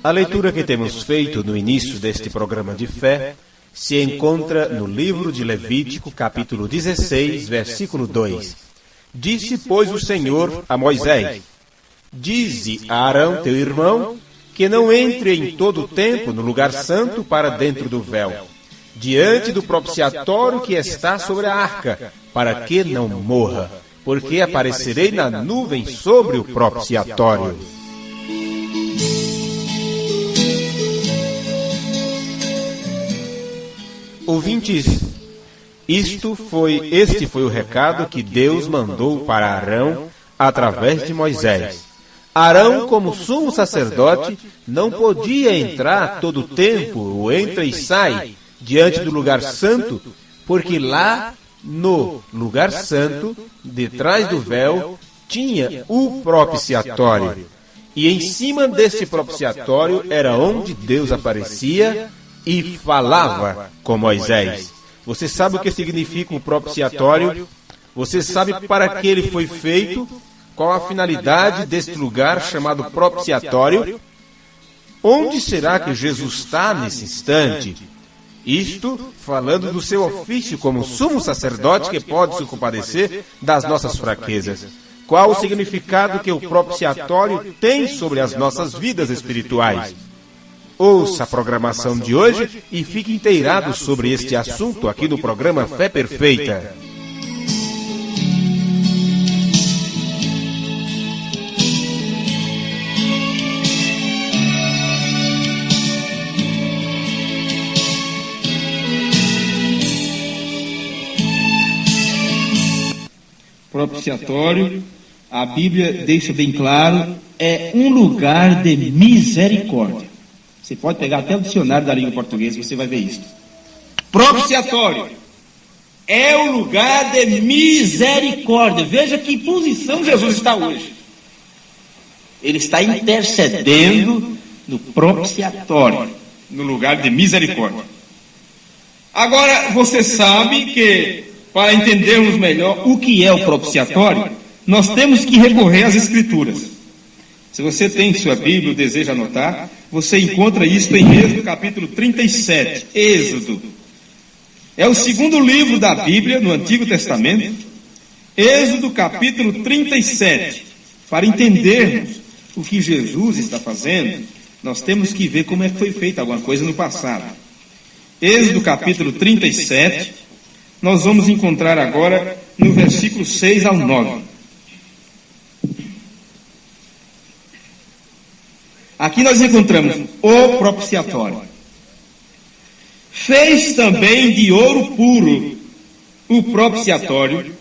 A leitura que temos feito no início deste programa de fé se encontra no livro de Levítico, capítulo 16, versículo 2. Disse, pois, o Senhor a Moisés: Dize a Arão, teu irmão, que não entre em todo o tempo no lugar santo para dentro do véu, diante do propiciatório que está sobre a arca, para que não morra, porque aparecerei na nuvem sobre o propiciatório. Ouvintes, este foi o recado que Deus mandou para Arão através de Moisés. Arão, como sumo sacerdote, não podia entrar todo o tempo, o entra e sai, diante do lugar santo, porque lá no lugar santo, detrás do véu, tinha o propiciatório. E em cima deste propiciatório era onde Deus aparecia e falava com Moisés. Você sabe o que significa o propiciatório? Você sabe para que ele foi feito? Qual a finalidade deste lugar chamado propiciatório? Onde será que Jesus está nesse instante? Isto falando do seu ofício como sumo sacerdote que pode se compadecer das nossas fraquezas. Qual o significado que o propiciatório tem sobre as nossas vidas espirituais? Ouça a programação de hoje e fique inteirado sobre este assunto aqui no programa Fé Perfeita. Propiciatório, a Bíblia deixa bem claro, é um lugar de misericórdia. Você pode pegar até o dicionário da língua portuguesa, você vai ver isso. Propiciatório é o lugar de misericórdia. Veja que posição Jesus está hoje. Ele está intercedendo no propiciatório, no lugar de misericórdia. Agora, você sabe que, para entendermos melhor o que é o propiciatório, nós temos que recorrer às Escrituras. Se você tem sua Bíblia ou deseja anotar, você encontra isso em Êxodo capítulo 37. Êxodo. É o segundo livro da Bíblia no Antigo Testamento. Êxodo capítulo 37. Para entendermos o que Jesus está fazendo, nós temos que ver como é que foi feita alguma coisa no passado. Êxodo capítulo 37. Nós vamos encontrar agora no versículo 6 ao 9. Aqui nós encontramos o propiciatório. Fez também de ouro puro o propiciatório,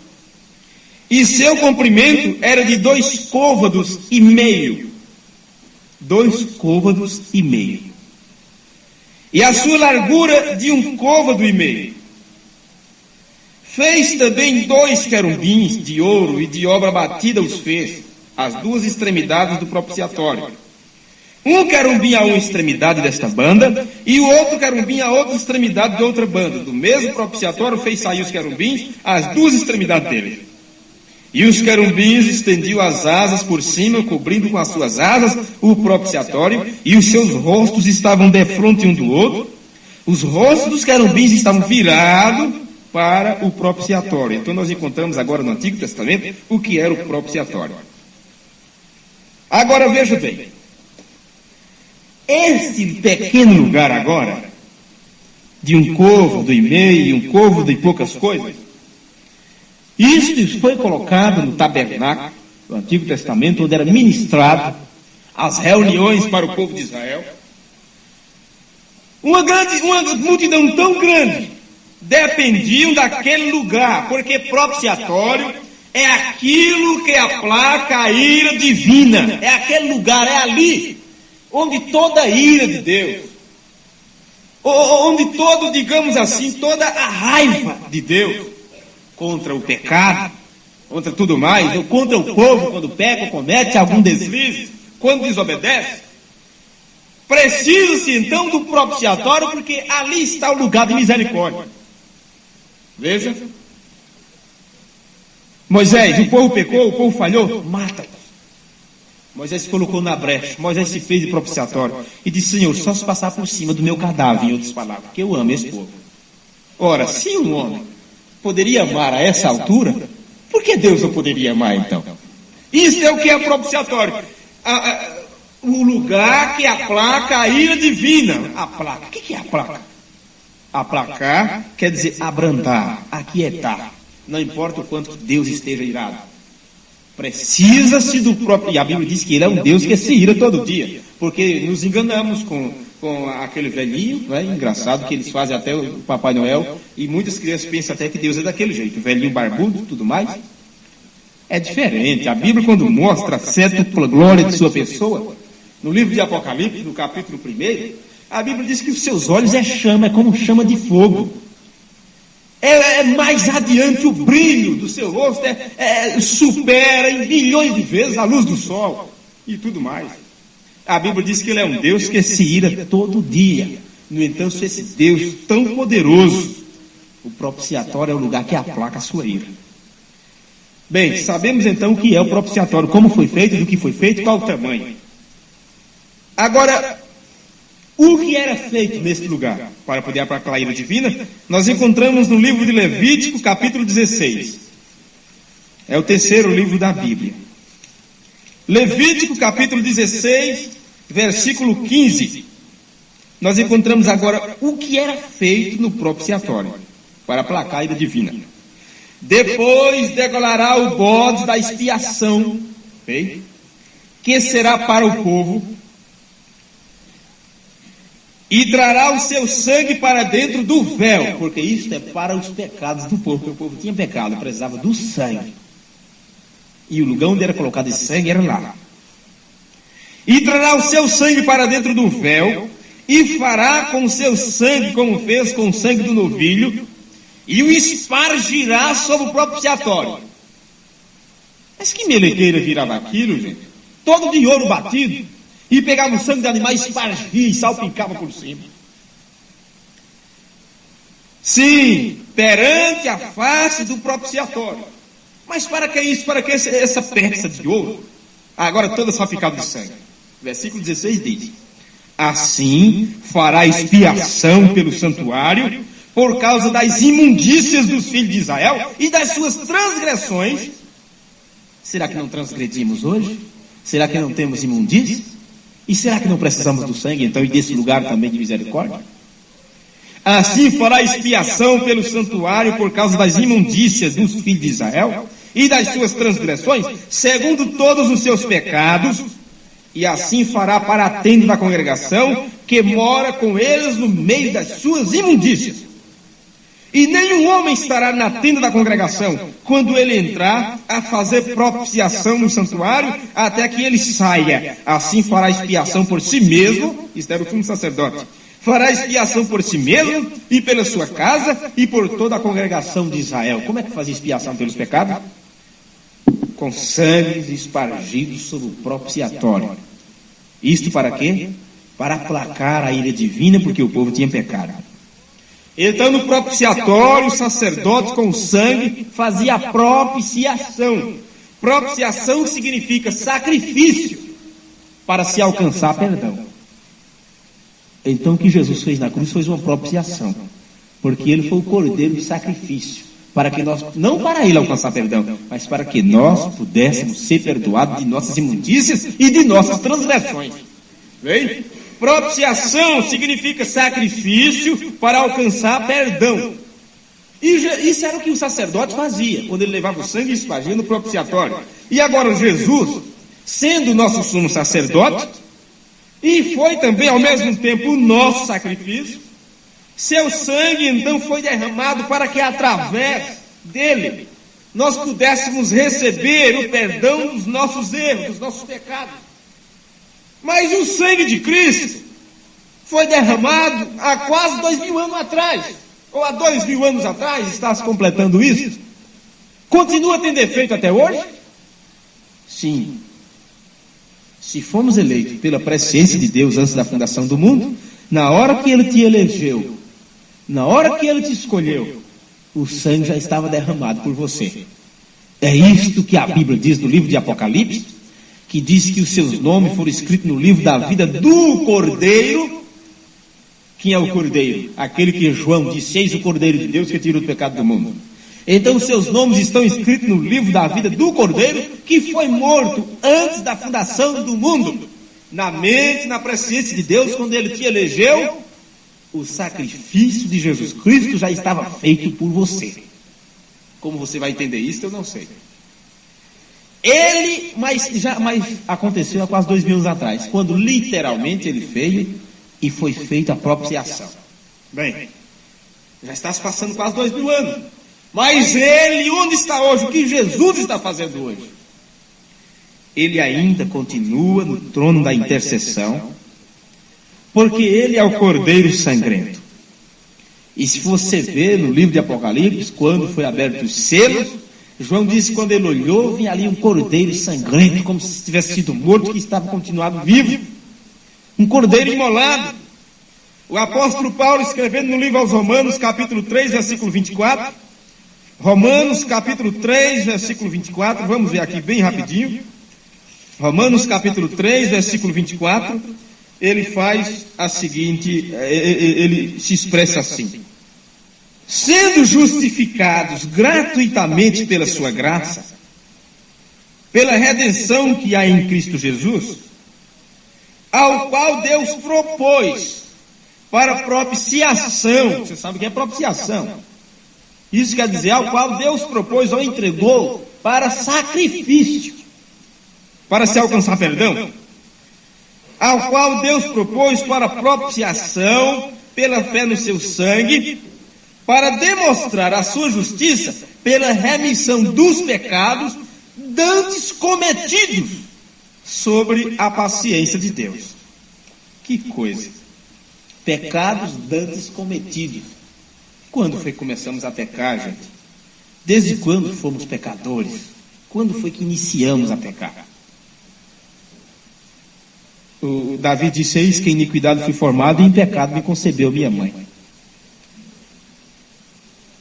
e seu comprimento era de 2,5 côvados. 2,5 côvados. E a sua largura de 1,5 côvado. Fez também 2 querubins de ouro, e de obra batida os fez, as 2 extremidades do propiciatório. Um querubim a uma extremidade desta banda, e o outro querubim a outra extremidade de outra banda. Do mesmo propiciatório fez sair os querubins às 2 extremidades dele. E os querubins estendiam as asas por cima, cobrindo com as suas asas o propiciatório, e os seus rostos estavam defronte um do outro. Os rostos dos querubins estavam virados para o propiciatório. Então nós encontramos agora no Antigo Testamento o que era o propiciatório. Agora veja bem. Este pequeno lugar agora, de 1,5 côvado e 1,5 côvado e poucas coisas, isto foi colocado no tabernáculo do Antigo Testamento, onde era ministrado as reuniões para o povo de Israel. Uma multidão tão grande dependiam daquele lugar, porque propiciatório é aquilo que aplaca a ira divina, é aquele lugar, é ali onde toda a ira de Deus, onde todo, digamos assim, toda a raiva de Deus contra o pecado, contra tudo mais, ou contra o povo quando peca ou comete algum deslize, quando desobedece, precisa-se então do propiciatório, porque ali está o lugar de misericórdia. Veja, Moisés, o povo pecou, o povo falhou, mata-os. Moisés se colocou na brecha, Moisés se fez de propiciatório e disse: Senhor, só se passar por cima do meu cadáver, em outras palavras, porque eu amo esse povo. Ora, se um homem poderia amar a essa altura, por que Deus não poderia amar então? Isso é o que é propiciatório. O lugar que aplaca a ira divina. Aplaca. O que é aplaca? Aplacar quer dizer abrandar, aquietar. Não importa o quanto Deus esteja irado. Precisa-se do próprio... E a Bíblia diz que Ele é um Deus que se ira todo dia. Porque nos enganamos com aquele velhinho, não é? Engraçado que eles fazem até o Papai Noel. E muitas crianças pensam até que Deus é daquele jeito. Velhinho barbudo, tudo mais. É diferente. A Bíblia, quando mostra a certa glória de sua pessoa, no livro de Apocalipse, no capítulo 1, a Bíblia diz que os seus olhos é chama, é como chama de fogo. É mais adiante o brilho do seu rosto, supera em milhões de vezes a luz do sol e tudo mais. A Bíblia diz que Ele é um Deus que se ira todo dia. No entanto, esse Deus tão poderoso, o propiciatório é o lugar que aplaca a sua ira. Bem, sabemos então o que é o propiciatório, como foi feito, do que foi feito, qual o tamanho. Agora, o que era feito neste lugar para poder aplacar a ira divina, nós encontramos no livro de Levítico, capítulo 16. É o terceiro livro da Bíblia. Levítico, capítulo 16, versículo 15. Nós encontramos agora o que era feito no propiciatório para aplacar a ira divina. Depois degolará o bode da expiação, que será para o povo, e trará o seu sangue para dentro do véu, porque isto é para os pecados do povo, porque o povo tinha pecado, precisava do sangue. E o lugar onde era colocado esse sangue era lá. E trará o seu sangue para dentro do véu, e fará com o seu sangue, como fez com o sangue do novilho, e o espargirá sobre o propiciatório. Mas que melequeira virava aquilo, gente? Todo de ouro batido. E pegava o sangue de animais, espargia e salpicava por cima. Sim, perante a face do propiciatório. Mas para que isso? Para que essa peça de ouro? Agora toda salpicada de sangue. Versículo 16 diz: assim fará expiação pelo santuário, por causa das imundícias dos filhos de Israel e das suas transgressões. Será que não transgredimos hoje? Será que não temos imundícias? E será que não precisamos do sangue, então, e desse lugar também de misericórdia? Assim fará expiação pelo santuário por causa das imundícias dos filhos de Israel e das suas transgressões, segundo todos os seus pecados, e assim fará para a tenda da congregação, que mora com eles no meio das suas imundícias. E nenhum homem estará na tenda da congregação, quando ele entrar a fazer propiciação no santuário, até que ele saia. Assim fará expiação por si mesmo, isto era o sumo sacerdote, fará expiação por si mesmo, e pela sua casa, e por toda a congregação de Israel. Como é que fazia expiação pelos pecados? Com sangue espargido sobre o propiciatório. Isto para quê? Para aplacar a ira divina, porque o povo tinha pecado. Então, no propiciatório, o sacerdote com sangue fazia a propiciação. Propiciação significa sacrifício para se alcançar perdão. Então, o que Jesus fez na cruz foi uma propiciação, porque Ele foi o cordeiro de sacrifício, para que nós, não para Ele alcançar perdão, mas para que nós pudéssemos ser perdoados de nossas imundícias e de nossas transgressões. Vem? Propiciação significa sacrifício para alcançar perdão. E isso era o que o sacerdote fazia, quando ele levava o sangue e espargia no propiciatório. E agora Jesus, sendo o nosso sumo sacerdote, e foi também ao mesmo tempo o nosso sacrifício, seu sangue então foi derramado para que através dele nós pudéssemos receber o perdão dos nossos erros, dos nossos pecados. Mas o sangue de Cristo foi derramado há quase 2000 anos atrás, ou há 2000 anos atrás, está se completando isso. Continua tendo efeito até hoje? Sim. Se fomos eleitos pela presciência de Deus antes da fundação do mundo, na hora que Ele te elegeu, na hora que Ele te escolheu, o sangue já estava derramado por você. É isto que a Bíblia diz no livro de Apocalipse, que diz que os seus nomes foram escritos no livro da vida do Cordeiro. Quem é o Cordeiro? Aquele que João disse: eis o Cordeiro de Deus que tira o pecado do mundo. Então os seus nomes estão escritos no livro da vida do Cordeiro, que foi morto antes da fundação do mundo. Na mente, na presciência de Deus, quando Ele te elegeu, o sacrifício de Jesus Cristo já estava feito por você. Como você vai entender isso, eu não sei. Mas aconteceu há quase 2000 anos atrás, quando literalmente Ele veio e foi feita a propiciação. Bem, já está se passando quase 2000 anos. Mas Ele, onde está hoje? O que Jesus está fazendo hoje? Ele ainda continua no trono da intercessão, porque Ele é o Cordeiro sangrento. E se você ver no livro de Apocalipse, quando foi aberto os selos, João disse que quando ele olhou, vinha ali um cordeiro sangrento, como se tivesse sido morto, que estava continuado vivo. Um cordeiro imolado. O apóstolo Paulo, escrevendo no livro aos Romanos, capítulo 3, versículo 24. Romanos, capítulo 3, versículo 24. Vamos ver aqui bem rapidinho. Romanos, capítulo 3, versículo 24. Ele faz a seguinte, ele se expressa assim: sendo justificados gratuitamente pela sua graça, pela redenção que há em Cristo Jesus, ao qual Deus propôs para propiciação. Você sabe o que é propiciação? Isso quer dizer, ao qual Deus propôs ou entregou para sacrifício, para se alcançar perdão. Ao qual Deus propôs para propiciação pela fé no seu sangue, para demonstrar a sua justiça pela remissão dos pecados dantes cometidos sobre a paciência de Deus. Que coisa! Pecados dantes cometidos. Quando foi que começamos a pecar, gente? Desde quando fomos pecadores? Quando foi que iniciamos a pecar? O Davi disse: eis que em iniquidade fui formado e em pecado me concebeu minha mãe.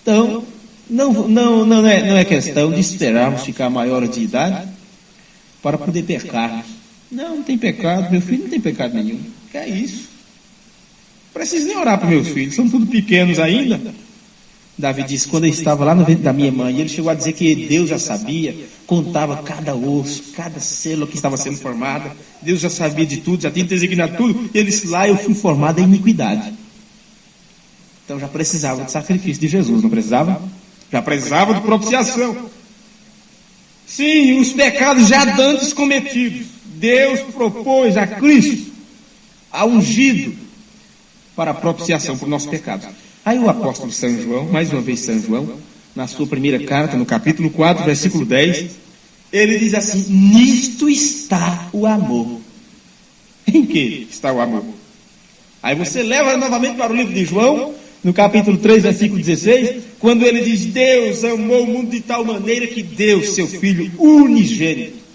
Então, não é questão de esperarmos ficar maior de idade para poder pecar. Não tem pecado, meu filho não tem pecado nenhum. Que é isso? Não preciso nem orar para meus filhos, são tudo pequenos ainda. Davi disse, quando eu estava lá no ventre da minha mãe, ele chegou a dizer que Deus já sabia, contava cada osso, cada célula que estava sendo formada. Deus já sabia de tudo, já tinha designado tudo. E ele disse, lá eu fui formado em iniquidade. Então já precisava de sacrifício de Jesus, não precisava? Já precisava de propiciação. Sim, os pecados já dantes cometidos, Deus propôs a Cristo, a ungido, para a propiciação por nossos pecados. Aí o apóstolo São João, mais uma vez São João, na sua primeira carta, no capítulo 4, versículo 10, ele diz assim, nisto está o amor. Em que está o amor? Aí você leva novamente para o livro de João, no capítulo 3, versículo 16, quando ele diz, Deus amou o mundo de tal maneira que deu seu Filho unigênito.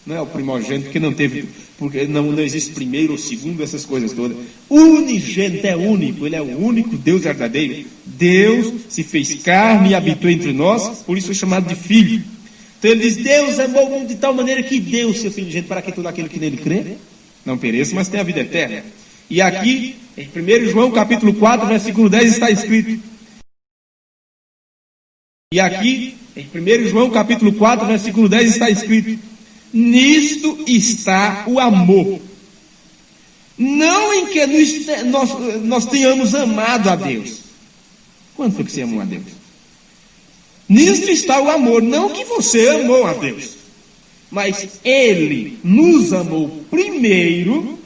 Não é o primogênito, porque não teve, porque não existe primeiro ou segundo, essas coisas todas. Unigênito é único, ele é o único Deus verdadeiro. Deus se fez carne e habitou entre nós, por isso foi chamado de Filho. Então ele diz, Deus amou o mundo de tal maneira que deu seu Filho unigênito para que todo aquele que nele crê não pereça, mas tenha a vida eterna. E aqui, em 1 João capítulo 4, versículo 10 está escrito. E aqui, em 1 João capítulo 4, versículo 10 está escrito, nisto está o amor. Não em que nós tenhamos amado a Deus. Quando foi que você amou a Deus? Nisto está o amor, não que você amou a Deus, mas Ele nos amou primeiro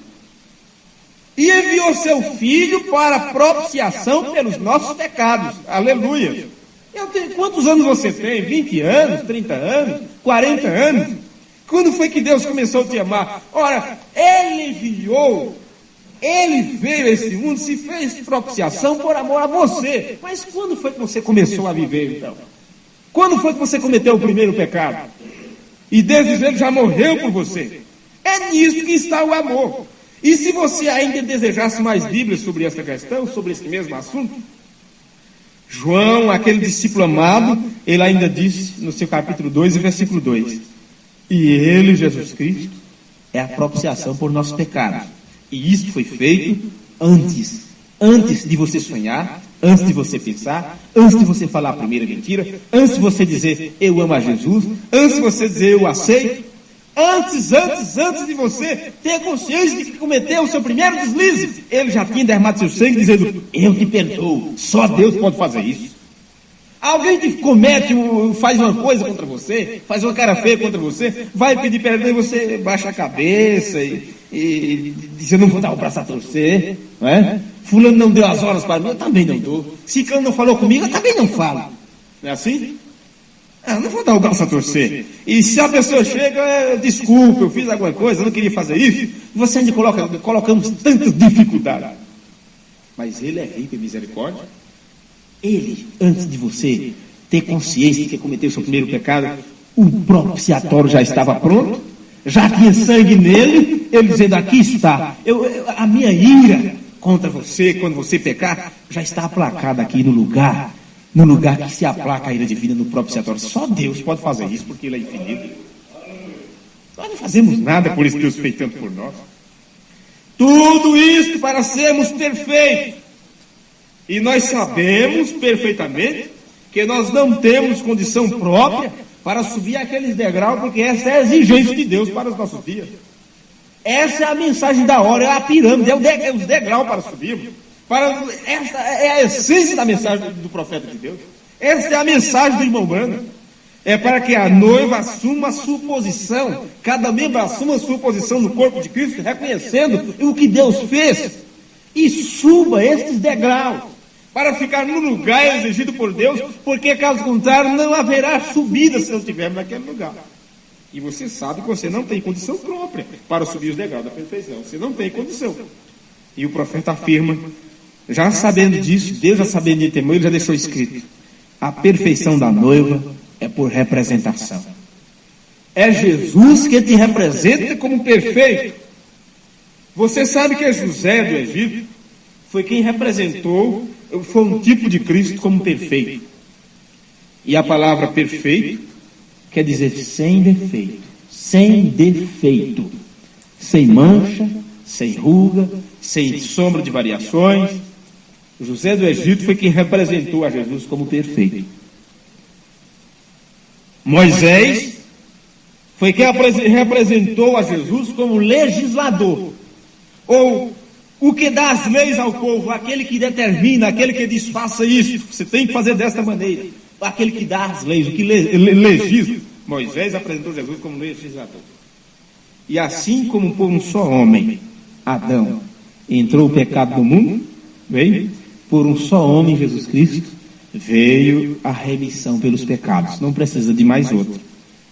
e enviou seu Filho para a propiciação pelos nossos pecados. Aleluia! Quantos anos você tem? 20 anos? 30 anos? 40 anos? Quando foi que Deus começou a te amar? Ora, Ele enviou, Ele veio a esse mundo, se fez propiciação por amor a você. Mas quando foi que você começou a viver, então? Quando foi que você cometeu o primeiro pecado? E desde ele já morreu por você. É nisso que está o amor. E se você ainda desejasse mais Bíblias sobre essa questão, sobre esse mesmo assunto, João, aquele discípulo amado, ele ainda disse no seu capítulo 2, versículo 2, E ele, Jesus Cristo, é a propiciação por nossos pecados. E isso foi feito antes de você sonhar, antes de você pensar, antes de você falar a primeira mentira, antes de você dizer eu amo a Jesus, antes de você dizer eu aceito, antes de você ter consciência de que cometeu o seu primeiro deslize, ele já tinha derramado seu sangue dizendo eu te perdoo. Só Deus pode fazer isso. Alguém que faz uma coisa contra você, faz uma cara feia contra você, vai pedir perdão e você baixa a cabeça e diz, eu não vou dar o braço a torcer, não é? Fulano não deu as horas para mim, eu também não dou. Ciclano não falou comigo, eu também não falo. Não é assim? Eu não vou dar o braço a torcer. E se a pessoa chega, desculpa, eu fiz alguma coisa, eu não queria fazer isso, você ainda colocamos tantas dificuldades. Mas ele é rico em misericórdia. Ele, antes de você ter consciência de que cometeu o seu primeiro pecado, o propiciatório já estava pronto, já tinha sangue nele, ele dizendo, aqui está, a minha ira contra você, quando você pecar, já está aplacada aqui no lugar que se aplaca a ira divina no propiciatório. Só Deus pode fazer isso, porque Ele é infinito. Nós não fazemos nada por isso que Deus fez tanto por nós. Tudo isso para sermos perfeitos. E nós sabemos perfeitamente que nós não temos condição própria para subir aqueles degraus, porque essa é a exigência de Deus para os nossos dias. Essa é a mensagem da hora, é a pirâmide, é os degraus para subirmos. Essa é a essência da mensagem do profeta de Deus. Essa é a mensagem do irmão Branham. É para que a noiva assuma a sua posição, cada membro assuma a sua posição no corpo de Cristo, reconhecendo o que Deus fez, e suba estes degraus, para ficar no lugar exigido por Deus, porque caso contrário não haverá subida se não estivermos naquele lugar. E você sabe que você não tem condição própria para subir os degraus da perfeição. Você não tem condição. E o profeta afirma, já sabendo disso, Deus já sabendo de temor, ele já deixou escrito, a perfeição da noiva é por representação. É Jesus que te representa como perfeito. Você sabe que José do Egito foi quem representou, foi um tipo de Cristo como perfeito. E a palavra perfeito quer dizer sem defeito, sem mancha, sem ruga, sem sombra de variações. José do Egito foi quem representou a Jesus como perfeito. Moisés foi quem representou a Jesus como legislador, ou o que dá as leis ao povo, aquele que determina, aquele que diz, faça isso, você tem que fazer desta maneira, aquele que dá as leis, o que legisla. Moisés apresentou Jesus como legislador. E assim como por um só homem, Adão, entrou o pecado no mundo, veio, por um só homem, Jesus Cristo, veio a remissão pelos pecados. Não precisa de mais outro.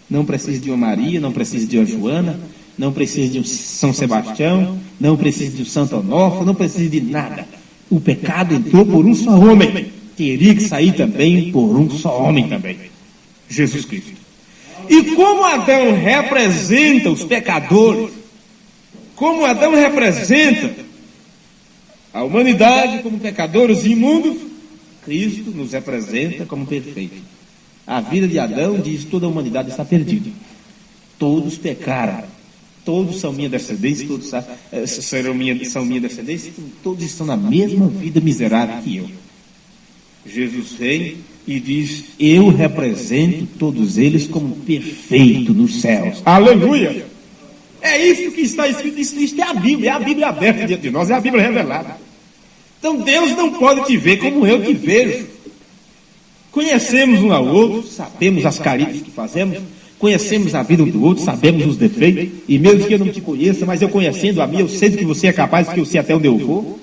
Não precisa de uma Maria, não precisa de uma Joana, não precisa de um São Sebastião, não precisa de um Santo Onofre, não precisa de nada. O pecado entrou por um só homem. Teria que sair também por um só homem também. Jesus Cristo. E como Adão representa os pecadores, como Adão representa a humanidade como pecadores imundos, Cristo nos representa como perfeito. A vida de Adão diz toda a humanidade está perdida. Todos pecaram. Todos são minha descendência, todos são minha descendência, todos estão na mesma vida miserável que eu. Jesus vem e diz, eu represento todos eles como perfeito nos céus. Aleluia! É isso que está escrito, isso é a Bíblia aberta diante de nós, é a Bíblia revelada. Então Deus não pode te ver como eu te vejo. Conhecemos um ao outro, sabemos as carícias que fazemos, conhecemos a vida um do outro, sabemos os defeitos, e mesmo que eu não te conheça, mas eu conhecendo a mim, eu sei do que você é capaz, que eu sei até onde eu vou.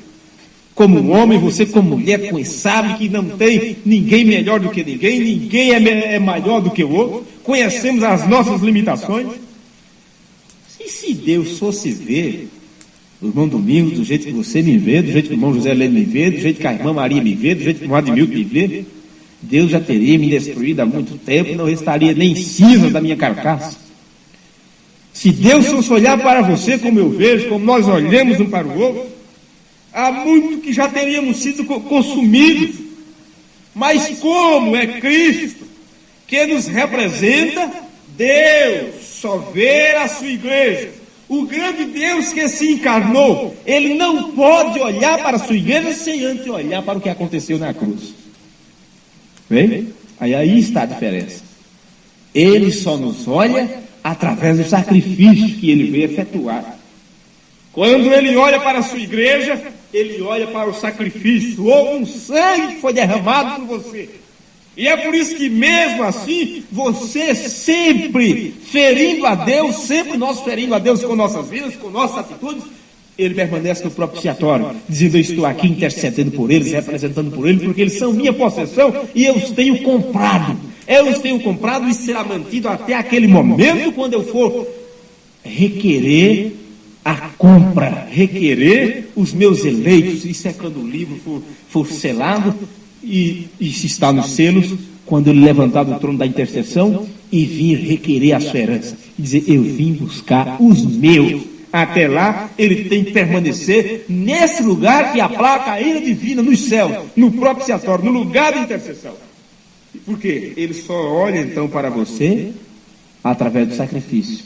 Como homem, você como mulher, sabe que não tem ninguém melhor do que ninguém é maior do que o outro, conhecemos as nossas limitações. E se Deus fosse ver o irmão Domingos do jeito que você me vê, do jeito que o irmão José Heleno me vê, do jeito que a irmã Maria me vê, do jeito que o irmão Admilton me vê, Deus já teria me destruído há muito tempo e não restaria nem cinza da minha carcaça. Se Deus fosse olhar para você como eu vejo, como nós olhamos um para o outro, há muito que já teríamos sido consumidos. Mas como é Cristo que nos representa, Deus só ver a sua igreja. O grande Deus que se encarnou, ele não pode olhar para a sua igreja sem antes olhar para o que aconteceu na cruz. Vem? Aí está a diferença. Ele só nos olha através do sacrifício que ele veio efetuar. Quando ele olha para a sua igreja, ele olha para o sacrifício. Houve um sangue que foi derramado por você. E é por isso que mesmo assim, você sempre ferindo a Deus, sempre nós ferindo a Deus com nossas vidas, com nossas atitudes, ele permanece no propiciatório, dizendo: eu estou aqui intercedendo por eles, representando por eles, porque eles são minha possessão e eu os tenho comprado. Eu os tenho comprado e será mantido até aquele momento quando eu for requerer a compra, requerer os meus eleitos. Isso é quando o livro for selado e se está nos selos, quando ele levantar do trono da intercessão e vir requerer a sua herança, e dizer: eu vim buscar os meus. Até lá, ele tem que permanecer nesse lugar que aplaca a ira divina nos céus, no propiciatório, no lugar da intercessão. Por quê? Ele só olha então para você através do sacrifício.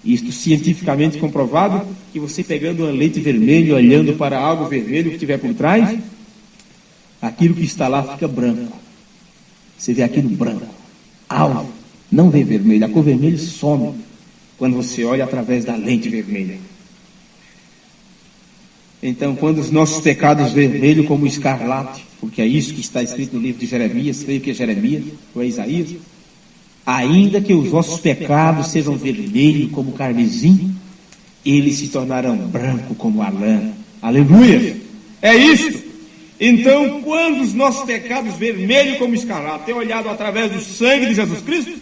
Isto cientificamente comprovado, que você pegando um leite vermelho, olhando para algo vermelho que tiver por trás, aquilo que está lá fica branco. Você vê aquilo branco, alvo, não vê vermelho. A cor vermelha some quando você olha através da lente vermelha. Então, quando os nossos pecados vermelhos como escarlate, porque é isso que está escrito no livro de Jeremias, creio que é Jeremias ou é Isaías, ainda que os vossos pecados sejam vermelhos como carmesim, eles se tornarão branco como a lã. Aleluia! É isso! Então, quando os nossos pecados vermelhos como escarlate têm olhado através do sangue de Jesus Cristo,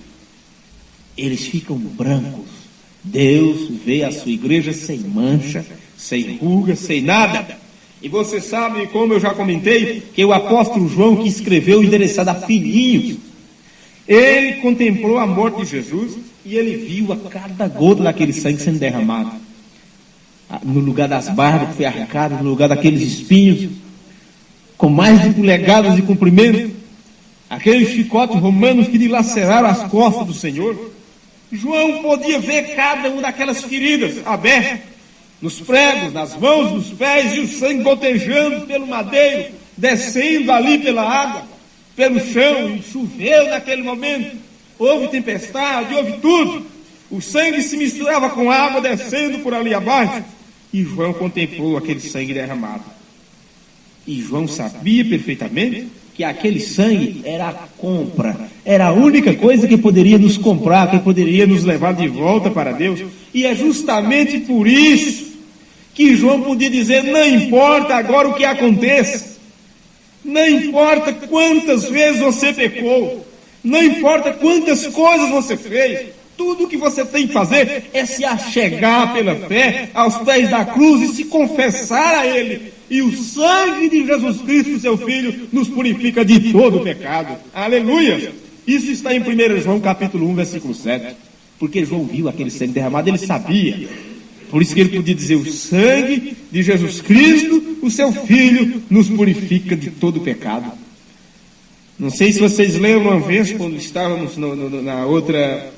eles ficam brancos. Deus vê a sua igreja sem mancha, sem ruga, sem nada. E você sabe, como eu já comentei, que o apóstolo João, que escreveu endereçado a filhinhos, ele contemplou a morte de Jesus e ele viu a cada gota daquele sangue sendo derramado. No lugar das barbas que foi arrancado, no lugar daqueles espinhos, com mais de polegadas de comprimento, aqueles chicotes romanos que dilaceraram as costas do Senhor. João podia ver cada uma daquelas feridas abertas, nos pregos, nas mãos, nos pés, e o sangue gotejando pelo madeiro, descendo ali pela água, pelo chão, e choveu naquele momento, houve tempestade, houve tudo, o sangue se misturava com a água descendo por ali abaixo, e João contemplou aquele sangue derramado. E João sabia perfeitamente que aquele sangue era a compra, era a única coisa que poderia nos comprar, que poderia nos levar de volta para Deus. E é justamente por isso que João podia dizer: não importa agora o que aconteça, não importa quantas vezes você pecou, não importa quantas coisas você fez, tudo o que você tem que fazer é se achegar pela fé aos pés da cruz e se confessar a Ele. E o sangue de Jesus Cristo, seu Filho, nos purifica de todo o pecado. Aleluia! Isso está em 1 João capítulo 1, versículo 7. Porque João viu aquele sangue derramado, ele sabia. Por isso que ele podia dizer: o sangue de Jesus Cristo, o seu Filho, nos purifica de todo o pecado. Não sei se vocês lembram uma vez, quando estávamos na outra,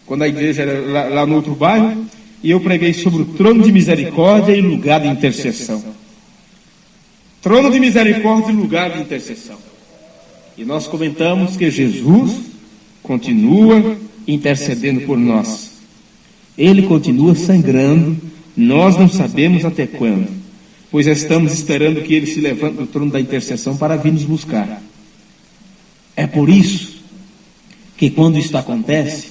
quando a igreja era lá no outro bairro, e eu preguei sobre o trono de misericórdia e lugar de intercessão. Trono de misericórdia e lugar de intercessão. E nós comentamos que Jesus continua intercedendo por nós. Ele continua sangrando, nós não sabemos até quando, pois estamos esperando que Ele se levante do trono da intercessão para vir nos buscar. É por isso que quando isso acontece,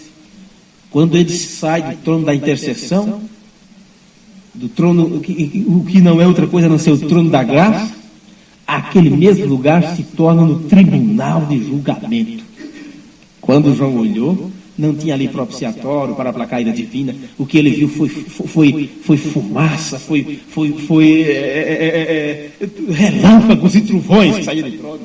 quando Ele sai do trono da intercessão, do trono, o que não é outra coisa a não ser o trono da graça, aquele mesmo lugar se torna no tribunal de julgamento. Quando João olhou, não tinha ali propiciatório para aplacar a ira divina. O que ele viu foi fumaça, foi relâmpagos e trovões que saíram do trono.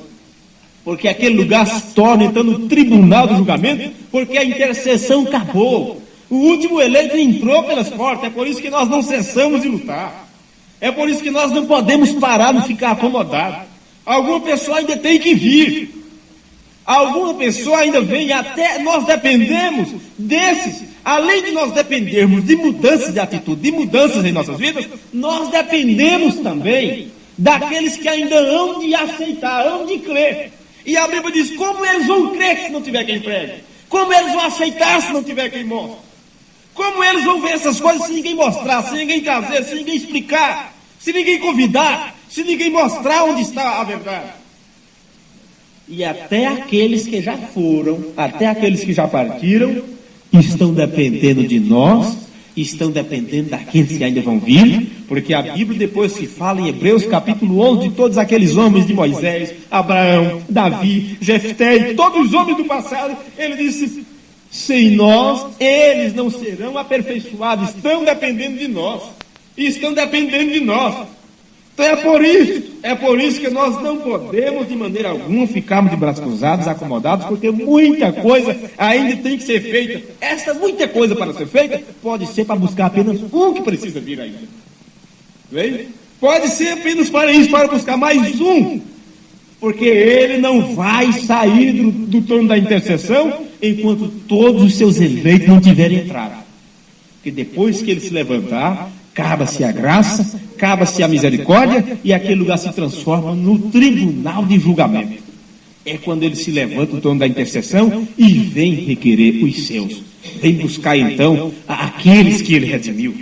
Porque aquele lugar se torna então no tribunal do julgamento, porque a intercessão acabou. O último eleito entrou pelas portas. É por isso que nós não cessamos de lutar. É por isso que nós não podemos parar de ficar acomodados. Alguma pessoa ainda tem que vir. Alguma pessoa ainda vem até, nós dependemos desses, além de nós dependermos de mudanças de atitude, de mudanças em nossas vidas, nós dependemos também daqueles que ainda hão de aceitar, hão de crer. E a Bíblia diz, como eles vão crer se não tiver quem pregue? Como eles vão aceitar se não tiver quem mostre? Como eles vão ver essas coisas se ninguém mostrar, se ninguém trazer, se ninguém explicar, se ninguém convidar, se ninguém mostrar onde está a verdade? E até aqueles que já foram, até aqueles que já partiram, estão dependendo de nós, estão dependendo daqueles que ainda vão vir, porque a Bíblia depois se fala em Hebreus capítulo 11 de todos aqueles homens de Moisés, Abraão, Davi, Jefté e todos os homens do passado. Ele disse, sem nós, eles não serão aperfeiçoados, estão dependendo de nós, estão dependendo de nós. Então é por isso que nós não podemos de maneira alguma ficarmos de braços cruzados, acomodados, porque muita coisa ainda tem que ser feita. Essa muita coisa para ser feita pode ser para buscar apenas um que precisa vir ainda. Vem? Pode ser apenas para isso, para buscar mais um, porque ele não vai sair do trono da intercessão enquanto todos os seus eleitos não tiverem entrado. Porque depois que ele se levantar, acaba-se a graça, acaba-se a misericórdia, e aquele lugar se transforma no tribunal de julgamento. É quando ele se levanta do trono da intercessão e vem requerer os seus. Vem buscar então aqueles que ele redimiu.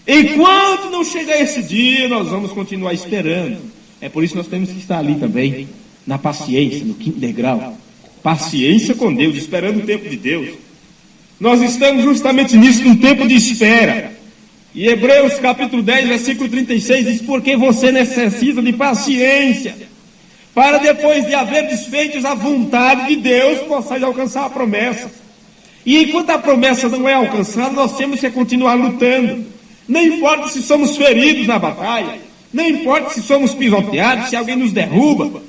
Enquanto não chegar esse dia, nós vamos continuar esperando. É por isso que nós temos que estar ali também, na paciência, no quinto degrau. Paciência com Deus, esperando o tempo de Deus. Nós estamos justamente nisso, num tempo de espera. E Hebreus capítulo 10, versículo 36 diz, porque você necessita de paciência, para depois de haver desfeitos a vontade de Deus, possais alcançar a promessa. E enquanto a promessa não é alcançada, nós temos que continuar lutando. Não importa se somos feridos na batalha, não importa se somos pisoteados, se alguém nos derruba.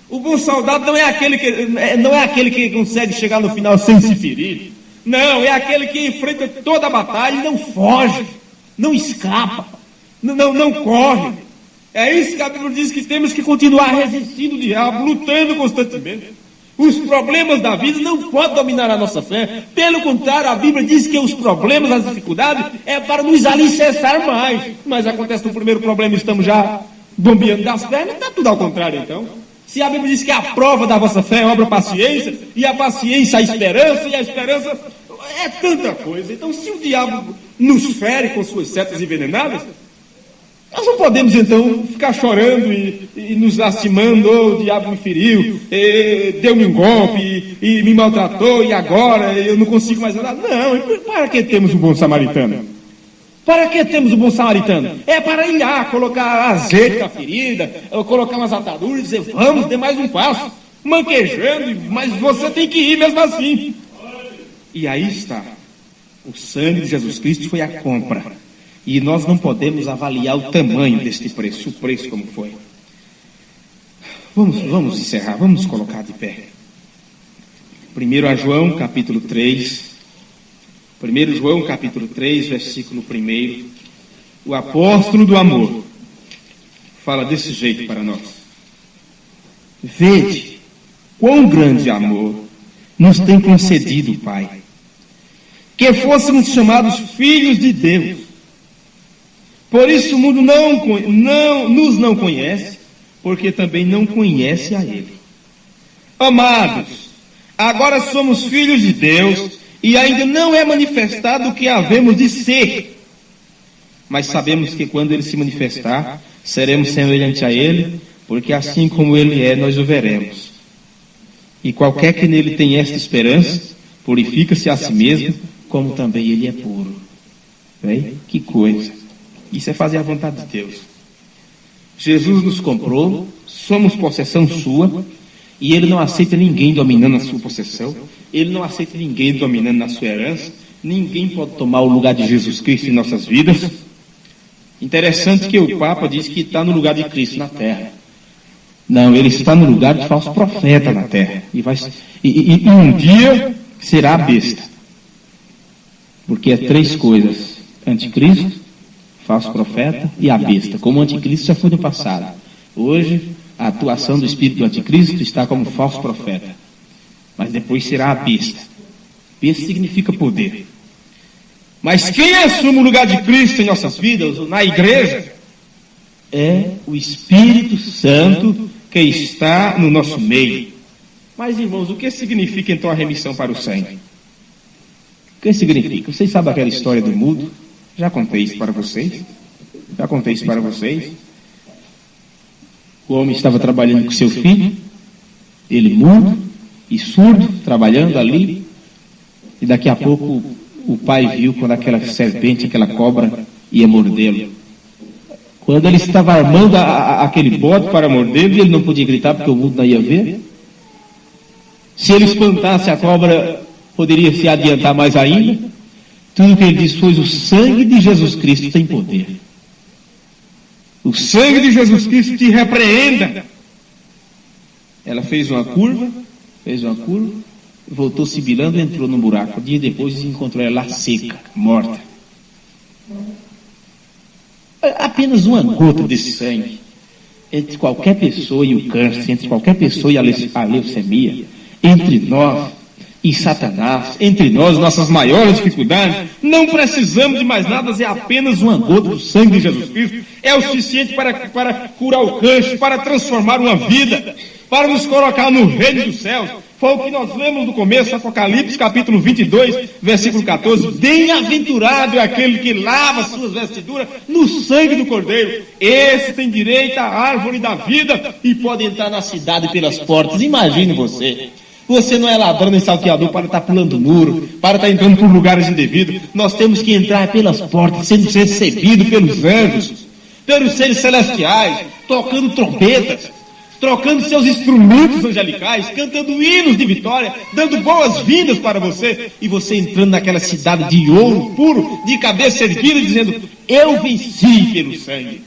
O bom soldado não é aquele que consegue chegar no final sem se ferir. Não, é aquele que enfrenta toda a batalha e não foge, não escapa, não corre. É isso que a Bíblia diz, que temos que continuar resistindo o diabo, lutando constantemente. Os problemas da vida não podem dominar a nossa fé. Pelo contrário, a Bíblia diz que os problemas, as dificuldades, é para nos alicerçar mais. Mas acontece no primeiro problema, estamos já bombeando das pernas, está tudo ao contrário então. Se a Bíblia diz que a prova da vossa fé é obra paciência, e a paciência a esperança, e a esperança é tanta coisa. Então, se o diabo nos fere com suas setas envenenadas, nós não podemos então ficar chorando e nos lastimando. O diabo me feriu, deu-me um golpe e me maltratou, e agora eu não consigo mais andar. Não, para que temos um bom samaritano? Para que temos um bom samaritano? É para ir lá, colocar azeite na ferida, colocar umas ataduras e dizer, vamos, dê mais um passo, manquejando, mas você tem que ir mesmo assim. E aí está, o sangue de Jesus Cristo foi a compra, e nós não podemos avaliar o tamanho deste preço, o preço como foi. Vamos encerrar, vamos colocar de pé. 1 João capítulo 3, 1 João capítulo 3, versículo 1, o apóstolo do amor fala desse jeito para nós. Vede quão grande amor nos tem concedido o Pai, que fôssemos chamados filhos de Deus. Por isso o mundo não conhece, porque também não conhece a Ele. Amados, agora somos filhos de Deus, e ainda não é manifestado o que havemos de ser. Mas sabemos que quando Ele se manifestar, seremos semelhantes a Ele, porque assim como Ele é, nós o veremos. E qualquer que nele tenha esta esperança, purifica-se a si mesmo, como também Ele é puro. Bem, que coisa! Isso é fazer a vontade de Deus. Jesus nos comprou, somos possessão sua, e Ele não aceita ninguém dominando a sua possessão, Ele não aceita ninguém dominando a sua herança, ninguém pode tomar o lugar de Jesus Cristo em nossas vidas. Interessante que o Papa diz que está no lugar de Cristo na terra. Não, ele está no lugar de falso profeta na terra, e um dia será a besta, porque é três coisas: anticristo, falso profeta e a besta. Como o anticristo já foi no passado, hoje a atuação do espírito do anticristo está como falso profeta. mas depois será a besta. Besta significa poder. Mas quem assume o lugar de Cristo em nossas vidas, na igreja, é o Espírito Santo que está no nosso meio. Mas, irmãos, o que significa então a remissão para o sangue? O que significa? Vocês sabem aquela história do mudo? Já contei isso para vocês. O homem estava trabalhando com seu filho, ele mudo e surdo, trabalhando ali, e daqui a pouco o pai viu quando aquela serpente, aquela cobra ia mordê-lo. Quando ele estava armando aquele bote para mordê-lo, ele não podia gritar porque o mudo não ia ver. Se ele espantasse a cobra, poderia se adiantar mais ainda. Tudo que ele disse foi: o sangue de Jesus Cristo tem poder. O sangue de Jesus Cristo te repreenda. Ela fez uma curva, voltou sibilando e entrou num buraco. Um dia depois encontrou ela lá seca, morta. Apenas uma gota desse sangue entre qualquer pessoa e o câncer, entre qualquer pessoa e a leucemia, entre nós e Satanás, entre nós, nossas maiores dificuldades, não precisamos de mais nada, é apenas uma gota do sangue de Jesus Cristo, é o suficiente para curar o câncer, para transformar uma vida, para nos colocar no reino dos céus. Foi o que nós lemos no começo, Apocalipse capítulo 22, versículo 14. Bem-aventurado é aquele que lava suas vestiduras no sangue do Cordeiro. Esse tem direito à árvore da vida e pode entrar na cidade pelas portas. Imagine você. Você não é ladrão nem salteador para estar pulando muro, para estar entrando por lugares indevidos. Nós temos que entrar pelas portas, sendo recebidos pelos anjos, pelos seres celestiais, tocando trombetas, trocando seus instrumentos angelicais, cantando hinos de vitória, dando boas-vindas para você, e você entrando naquela cidade de ouro puro, de cabeça erguida, dizendo: eu venci pelo sangue.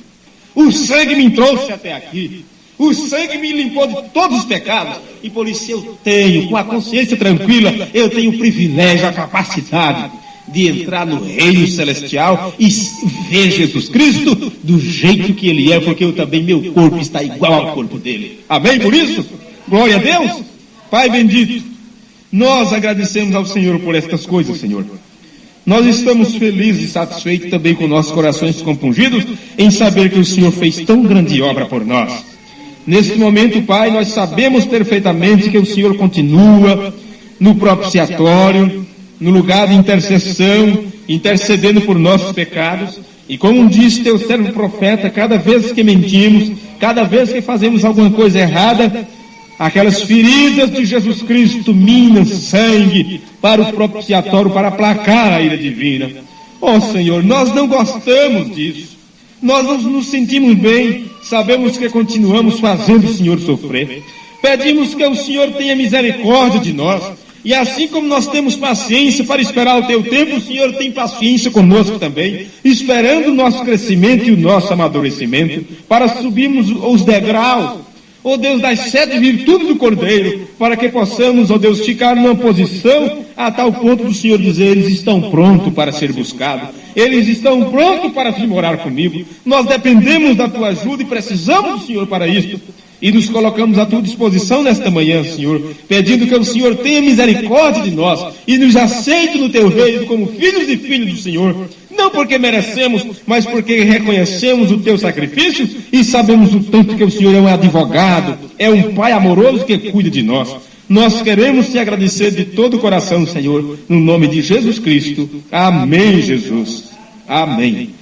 O sangue me trouxe até aqui. O sangue me limpou de todos os pecados. E por isso eu tenho, com a consciência tranquila, eu tenho o privilégio, a capacidade de entrar no reino celestial e ver Jesus Cristo do jeito que Ele é, porque eu também, meu corpo está igual ao corpo dele. Amém por isso? Glória a Deus. Pai bendito, nós agradecemos ao Senhor por estas coisas, Senhor. Nós estamos felizes e satisfeitos também com nossos corações compungidos em saber que o Senhor fez tão grande obra por nós. Neste momento, Pai, nós sabemos perfeitamente que o Senhor continua no propiciatório, no lugar de intercessão, intercedendo por nossos pecados. E como disse teu servo profeta, cada vez que mentimos, cada vez que fazemos alguma coisa errada, aquelas feridas de Jesus Cristo minam sangue para o propiciatório, para aplacar a ira divina. Ó Senhor, nós não gostamos disso. Nós não nos sentimos bem, sabemos que continuamos fazendo o Senhor sofrer. Pedimos que o Senhor tenha misericórdia de nós. E assim como nós temos paciência para esperar o teu tempo, o Senhor tem paciência conosco também, esperando o nosso crescimento e o nosso amadurecimento, para subirmos os degraus, ó Deus, das 7 virtudes do Cordeiro, para que possamos, ó Deus, ficar numa posição a tal ponto do Senhor dizer: eles estão prontos para ser buscados, eles estão prontos para vir morar comigo. Nós dependemos da tua ajuda e precisamos do Senhor para isso. E nos colocamos à tua disposição nesta manhã, Senhor, pedindo que o Senhor tenha misericórdia de nós e nos aceite no teu reino como filhos e filhas do Senhor, não porque merecemos, mas porque reconhecemos o teu sacrifício e sabemos o tanto que o Senhor é um advogado, é um Pai amoroso que cuida de nós. Nós queremos te agradecer de todo o coração, Senhor, no nome de Jesus Cristo. Amém, Jesus. Amém.